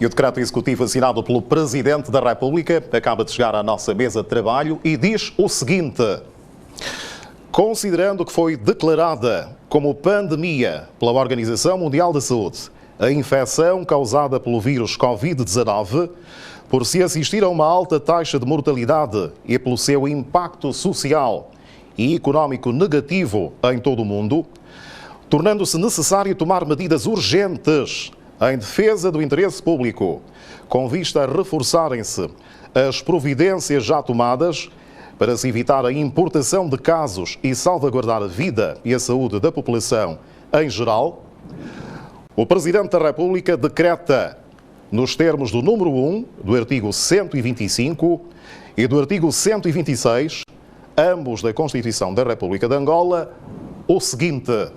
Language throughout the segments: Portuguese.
E o decreto executivo assinado pelo Presidente da República acaba de chegar à nossa mesa de trabalho e diz o seguinte: considerando que foi declarada como pandemia pela Organização Mundial da Saúde a infecção causada pelo vírus Covid-19, por se assistir a uma alta taxa de mortalidade e pelo seu impacto social e económico negativo em todo o mundo, tornando-se necessário tomar medidas urgentes em defesa do interesse público, com vista a reforçarem-se as providências já tomadas para se evitar a importação de casos e salvaguardar a vida e a saúde da população em geral, o Presidente da República decreta, nos termos do número 1 do artigo 125 e do artigo 126, ambos da Constituição da República de Angola, o seguinte: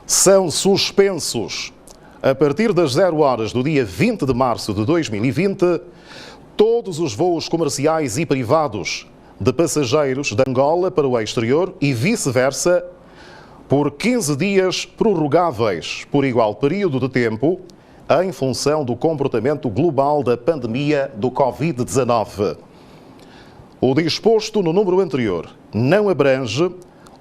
são suspensos, a partir das 0 horas do dia 20 de março de 2020, todos os voos comerciais e privados de passageiros de Angola para o exterior e vice-versa, por 15 dias prorrogáveis por igual período de tempo, em função do comportamento global da pandemia do Covid-19. O disposto no número anterior não abrange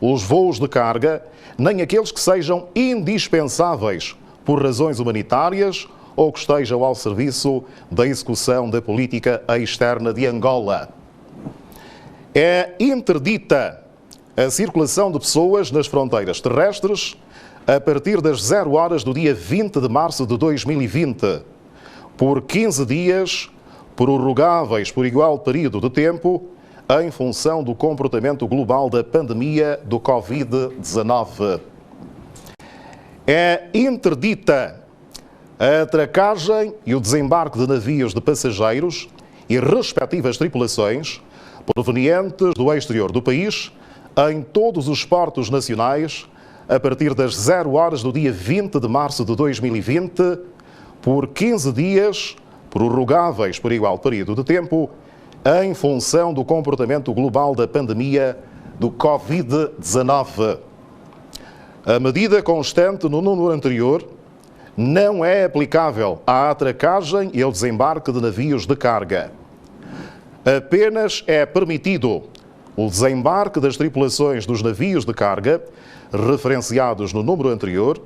os voos de carga, nem aqueles que sejam indispensáveis por razões humanitárias ou que estejam ao serviço da execução da política externa de Angola. É interdita a circulação de pessoas nas fronteiras terrestres a partir das 0 horas do dia 20 de março de 2020, por 15 dias prorrogáveis por igual período de tempo, em função do comportamento global da pandemia do Covid-19. É interdita a atracagem e o desembarque de navios de passageiros e respectivas tripulações provenientes do exterior do país em todos os portos nacionais a partir das 0 horas do dia 20 de março de 2020, por 15 dias prorrogáveis por igual período de tempo, em função do comportamento global da pandemia do Covid-19. A medida constante no número anterior não é aplicável à atracagem e ao desembarque de navios de carga. Apenas é permitido o desembarque das tripulações dos navios de carga, referenciados no número anterior,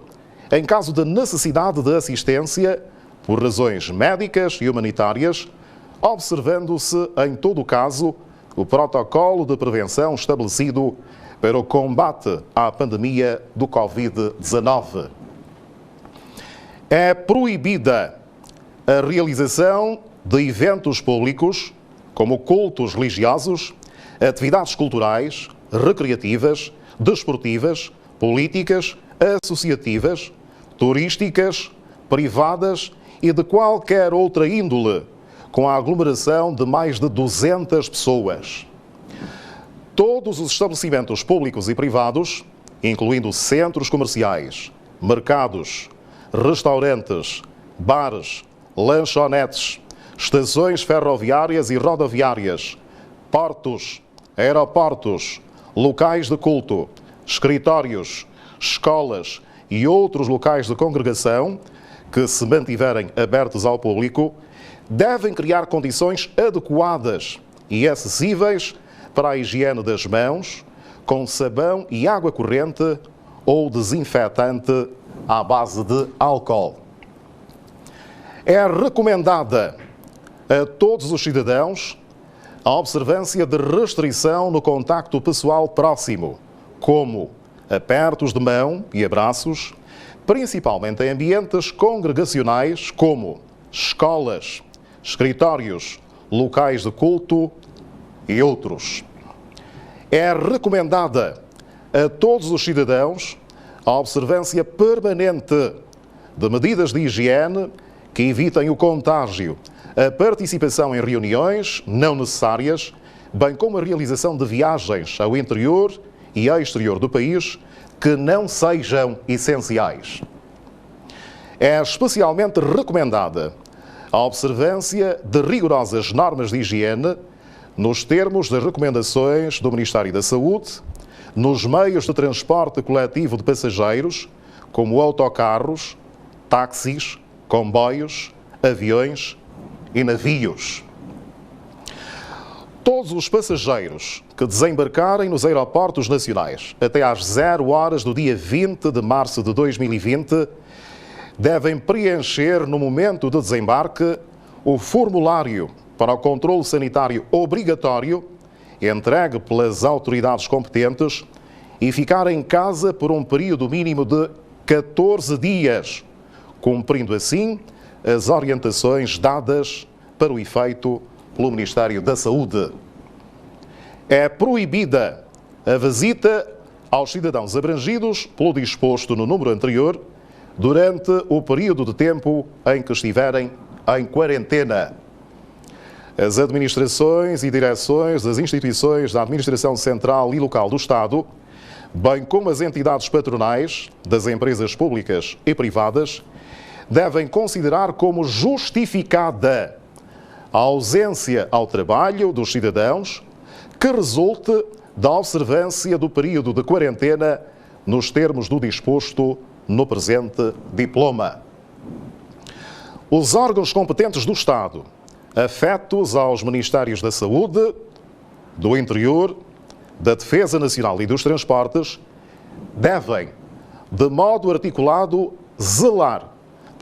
em caso de necessidade de assistência por razões médicas e humanitárias, observando-se, em todo o caso, o protocolo de prevenção estabelecido para o combate à pandemia do Covid-19. É proibida a realização de eventos públicos, como cultos religiosos, atividades culturais, recreativas, desportivas, políticas, associativas, turísticas, privadas e de qualquer outra índole, com a aglomeração de mais de 200 pessoas. Todos os estabelecimentos públicos e privados, incluindo centros comerciais, mercados, restaurantes, bares, lanchonetes, estações ferroviárias e rodoviárias, portos, aeroportos, locais de culto, escritórios, escolas e outros locais de congregação que se mantiverem abertos ao público, devem criar condições adequadas e acessíveis para a higiene das mãos, com sabão e água corrente ou desinfetante à base de álcool. É recomendada a todos os cidadãos a observância de restrição no contacto pessoal próximo, como apertos de mão e abraços, principalmente em ambientes congregacionais como escolas, escritórios, locais de culto e outros. É recomendada a todos os cidadãos a observância permanente de medidas de higiene que evitem o contágio, a participação em reuniões não necessárias, bem como a realização de viagens ao interior e ao exterior do país que não sejam essenciais. É especialmente recomendada a observância de rigorosas normas de higiene nos termos das recomendações do Ministério da Saúde, nos meios de transporte coletivo de passageiros, como autocarros, táxis, comboios, aviões e navios. Todos os passageiros que desembarcarem nos aeroportos nacionais até às 0 horas do dia 20 de março de 2020 devem preencher no momento de desembarque o formulário para o controle sanitário obrigatório entregue pelas autoridades competentes e ficar em casa por um período mínimo de 14 dias, cumprindo assim as orientações dadas para o efeito pelo Ministério da Saúde. É proibida a visita aos cidadãos abrangidos pelo disposto no número anterior durante o período de tempo em que estiverem em quarentena. As administrações e direções das instituições da Administração Central e Local do Estado, bem como as entidades patronais das empresas públicas e privadas, devem considerar como justificada a ausência ao trabalho dos cidadãos que resulte da observância do período de quarentena nos termos do disposto no presente diploma. Os órgãos competentes do Estado, afetos aos Ministérios da Saúde, do Interior, da Defesa Nacional e dos Transportes, devem, de modo articulado, zelar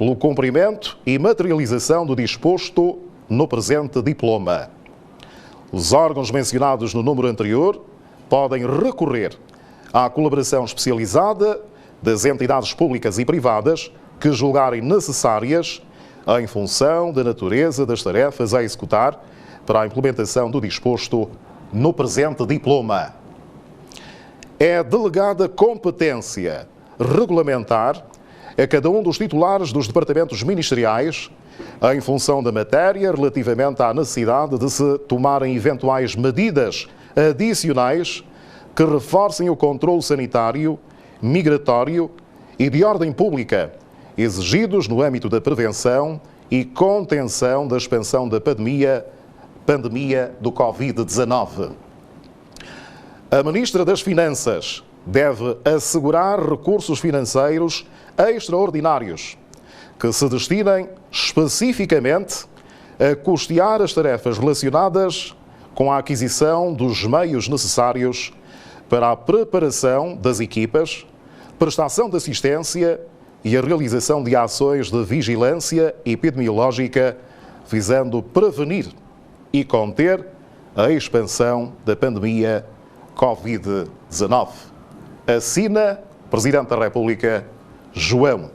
pelo cumprimento e materialização do disposto no presente diploma. Os órgãos mencionados no número anterior podem recorrer à colaboração especializada das entidades públicas e privadas que julgarem necessárias em função da natureza das tarefas a executar para a implementação do disposto no presente diploma. É delegada competência regulamentar a cada um dos titulares dos departamentos ministeriais em função da matéria relativamente à necessidade de se tomarem eventuais medidas adicionais que reforcem o controle sanitário, migratório e de ordem pública exigidos no âmbito da prevenção e contenção da expansão da pandemia do Covid-19. A Ministra das Finanças deve assegurar recursos financeiros extraordinários que se destinem especificamente a custear as tarefas relacionadas com a aquisição dos meios necessários para a preparação das equipas, prestação de assistência e a realização de ações de vigilância epidemiológica visando prevenir e conter a expansão da pandemia Covid-19. Assina Presidente da República, João